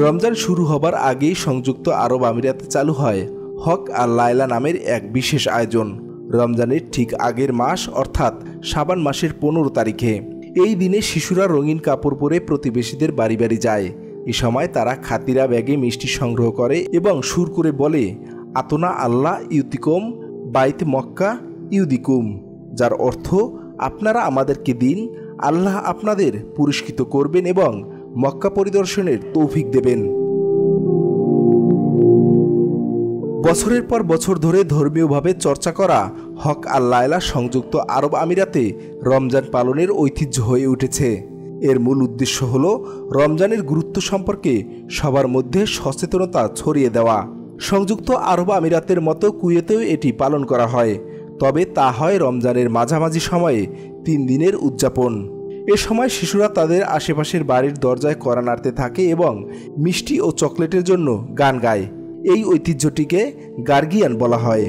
রমজান শুরু হবার আগেই সংযুক্ত আরব আমিরাতে চালু হয় হক আর লায়লা নামের এক বিশেষ আয়োজন। রমজানের ঠিক আগের মাস অর্থাৎ শাবান মাসের 15 তারিখে এই দিনে শিশুরা রঙিন কাপড় পরে প্রতিবেশীদের বাড়ি বাড়ি যায়। এ সময় তারা খাতিরা ব্যাগে মিষ্টি সংগ্রহ করে এবং সুর করে বলে, আতনা আল্লাহ ইউতিকুম বাইত মক্কা ইউদিকুম, যার অর্থ আপনারা আমাদেরকে দিন, আল্লাহ আপনাদের পুরস্কৃত করবেন এবং মক্কা পরিদর্শনের তৌফিক দেবেন। বছরের পর বছর ধরে ধর্মীয়ভাবে চর্চা করা হক আর লায়লা সংযুক্ত আরব আমিরাতে রমজান পালনের ঐতিহ্য হয়ে উঠেছে। এর মূল উদ্দেশ্য হল রমজানের গুরুত্ব সম্পর্কে সবার মধ্যে সচেতনতা ছড়িয়ে দেওয়া। সংযুক্ত আরব আমিরাতের মতো কুয়েতেও এটি পালন করা হয়, তবে তা হয় রমজানের মাঝামাঝি সময়ে 3 দিনের উদযাপন। এ সময় শিশুরা তাদের আশেপাশের বাড়ির দরজায় কড়া নাড়তে থাকে এবং মিষ্টি ও চকলেটের জন্য গান গায়। এই ঐতিহ্যটিকে গার্গিয়ান বলা হয়।